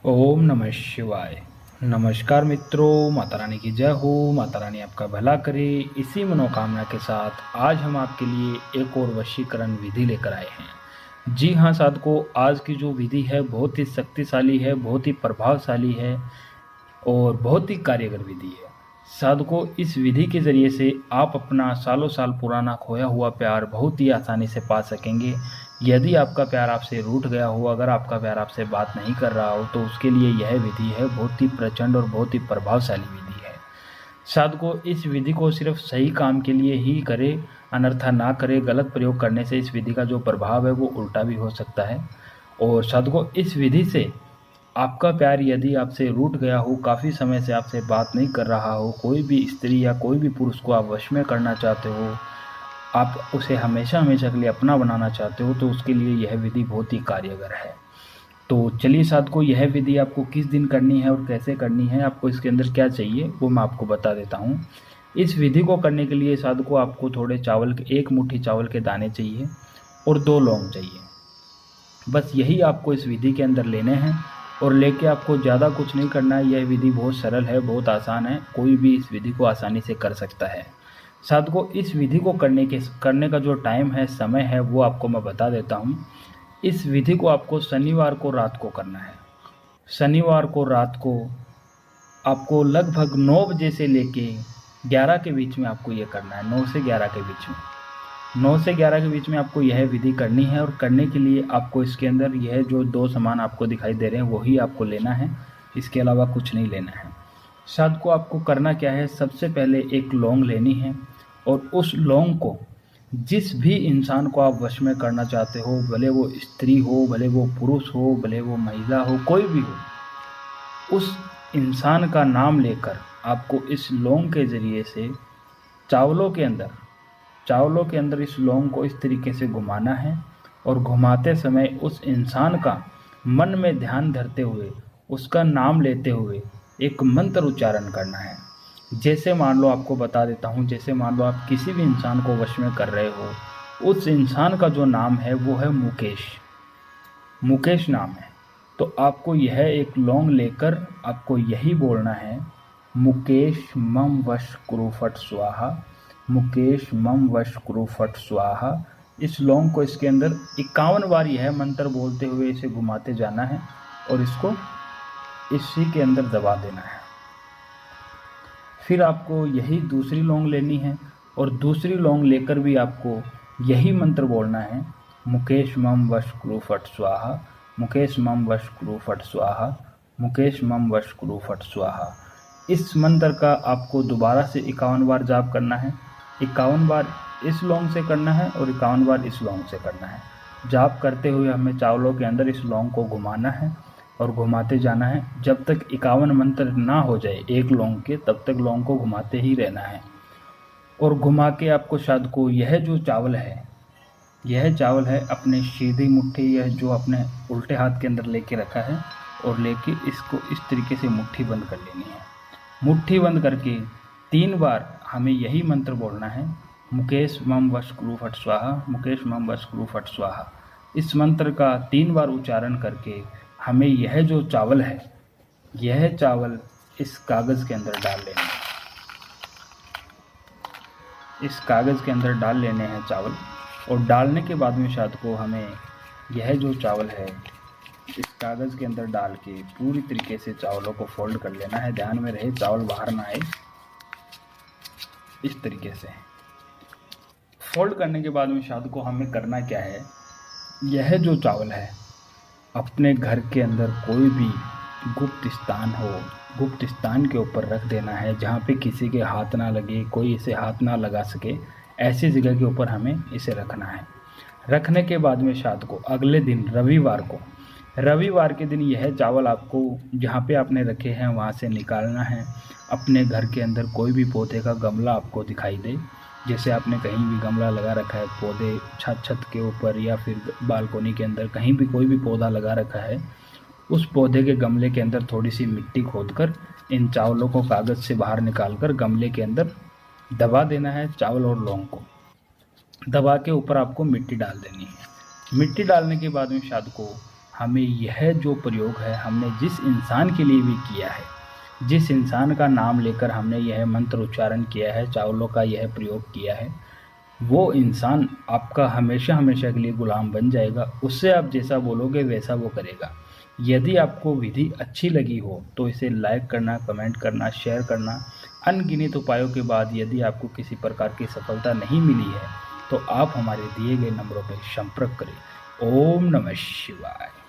ओम नमः शिवाय। नमस्कार मित्रों, माता रानी की जय हो। माता रानी आपका भला करे। इसी मनोकामना के साथ आज हम आपके लिए एक और वशीकरण विधि लेकर आए हैं। जी हाँ साधकों, आज की जो विधि है बहुत ही शक्तिशाली है, बहुत ही प्रभावशाली है और बहुत ही कार्यगर विधि है। साधकों, इस विधि के ज़रिए से आप अपना सालों साल पुराना खोया हुआ प्यार बहुत ही आसानी से पा सकेंगे। यदि आपका प्यार आपसे रूठ गया हो, अगर आपका प्यार आपसे बात नहीं कर रहा हो, तो उसके लिए यह विधि है बहुत ही प्रचंड और बहुत ही प्रभावशाली विधि है। साधकों, इस विधि को सिर्फ सही काम के लिए ही करें, अनर्था ना करें। गलत प्रयोग करने से इस विधि का जो प्रभाव है वो उल्टा भी हो सकता है। और साधकों, इस विधि से आपका प्यार यदि आपसे रूठ गया हो, काफ़ी समय से आपसे बात नहीं कर रहा हो, कोई भी स्त्री या कोई भी पुरुष को आप वश में करना चाहते हो, आप उसे हमेशा हमेशा के लिए अपना बनाना चाहते हो, तो उसके लिए यह विधि बहुत ही कार्यगर है। तो चलिए साधकों, यह विधि आपको किस दिन करनी है और कैसे करनी है, आपको इसके अंदर क्या चाहिए वो मैं आपको बता देता हूँ। इस विधि को करने के लिए साधकों आपको थोड़े चावल के, 1 मुट्ठी चावल के दाने चाहिए और 2 लौंग चाहिए। बस यही आपको इस विधि के अंदर लेने हैं और लेके आपको ज़्यादा कुछ नहीं करना है। यह विधि बहुत सरल है, बहुत आसान है, कोई भी इस विधि को आसानी से कर सकता है। साधकों, इस विधि को करने का जो टाइम है, समय है, वो आपको मैं बता देता हूँ। इस विधि को आपको शनिवार को रात को करना है। शनिवार को रात को आपको लगभग 9 बजे से लेके 11 के बीच में आपको ये करना है। 9 से 11 के बीच में, 9 से 11 के बीच में आपको यह विधि करनी है। और करने के लिए आपको इसके अंदर यह जो 2 सामान आपको दिखाई दे रहे हैं वही आपको लेना है, इसके अलावा कुछ नहीं लेना है। साथ को आपको करना क्या है, सबसे पहले एक लौंग लेनी है और उस लौंग को जिस भी इंसान को आप वश में करना चाहते हो, भले वो स्त्री हो, भले वो पुरुष हो, भले वो महिला हो, कोई भी हो, उस इंसान का नाम लेकर आपको इस लौंग के ज़रिए से चावलों के अंदर चावलों के अंदर इस लौंग को इस तरीके से घुमाना है। और घुमाते समय उस इंसान का मन में ध्यान धरते हुए, उसका नाम लेते हुए एक मंत्र उच्चारण करना है। जैसे मान लो, आपको बता देता हूँ, जैसे मान लो आप किसी भी इंसान को वश में कर रहे हो, उस इंसान का जो नाम है वो है मुकेश। मुकेश नाम है। तो आपको यह एक लौंग लेकर आपको यही बोलना है, मुकेश मम वश कुरु फट स्वाहा, मुकेश मम वश कुरु फट स्वाहा। इस लौंग को इसके अंदर 51 बार यह मंत्र बोलते हुए इसे घुमाते जाना है और इसको इसी के अंदर दबा देना है। फिर आपको यही दूसरी लौंग लेनी है और दूसरी लौंग लेकर भी आपको यही मंत्र बोलना है, मुकेश मम वश कुरु फट स्वाहा, मुकेश मम वश कुरु फट स्वाहा, मुकेश मम वश कुरु फट स्वाहा। इस मंत्र का आपको दोबारा से 51 बार जाप करना है। 51 बार इस लौंग से करना है और 51 बार इस लौंग से करना है। जाप करते हुए हमें चावलों के अंदर इस लौंग को घुमाना है और घुमाते जाना है जब तक 51 मंत्र ना हो जाए एक लौंग के, तब तक लौंग को घुमाते ही रहना है। और घुमा के आपको शायद को यह जो चावल है, यह चावल है अपने सीधी मुट्ठी, यह जो अपने उल्टे हाथ के अंदर लेके रखा है, और लेके इसको इस तरीके से मुट्ठी बंद कर लेनी है। मुट्ठी बंद करके 3 बार हमें यही मंत्र बोलना है, मुकेश मम वश कुरु फट स्वाहा, मुकेश मम वश कुरु फट स्वाहा। इस मंत्र का 3 बार उच्चारण करके हमें यह जो चावल है, यह चावल इस कागज़ के अंदर डाल लेना है। इस कागज़ के अंदर डाल लेने हैं चावल। और डालने के बाद में शायद को हमें यह जो चावल है इस कागज़ के अंदर डाल के पूरी तरीके से चावलों को फोल्ड कर लेना है। ध्यान में रहे चावल बाहर ना आए। इस तरीके से फोल्ड करने के बाद में शायद को हमें करना क्या है, यह जो चावल है अपने घर के अंदर कोई भी गुप्त स्थान हो, गुप्त स्थान के ऊपर रख देना है, जहाँ पे किसी के हाथ ना लगे, कोई इसे हाथ ना लगा सके, ऐसी जगह के ऊपर हमें इसे रखना है। रखने के बाद में शायद को अगले दिन रविवार के दिन यह चावल आपको जहाँ पे आपने रखे हैं वहाँ से निकालना है। अपने घर के अंदर कोई भी पौधे का गमला आपको दिखाई दे, जैसे आपने कहीं भी गमला लगा रखा है, पौधे छत के ऊपर या फिर बालकोनी के अंदर कहीं भी कोई भी पौधा लगा रखा है, उस पौधे के गमले के अंदर थोड़ी सी मिट्टी खोदकर इन चावलों को कागज़ से बाहर निकालकर गमले के अंदर दबा देना है। चावल और लौंग को दबा के ऊपर आपको मिट्टी डाल देनी है। मिट्टी डालने के बाद में शायद को हमें यह जो प्रयोग है हमने जिस इंसान के लिए भी किया है, जिस इंसान का नाम लेकर हमने यह मंत्र उच्चारण किया है, चावलों का यह प्रयोग किया है, वो इंसान आपका हमेशा हमेशा के लिए गुलाम बन जाएगा। उससे आप जैसा बोलोगे वैसा वो करेगा। यदि आपको विधि अच्छी लगी हो तो इसे लाइक करना, कमेंट करना, शेयर करना। अनगिनत उपायों के बाद यदि आपको किसी प्रकार की सफलता नहीं मिली है तो आप हमारे दिए गए नंबरों पर संपर्क करें। ओम नमः शिवाय।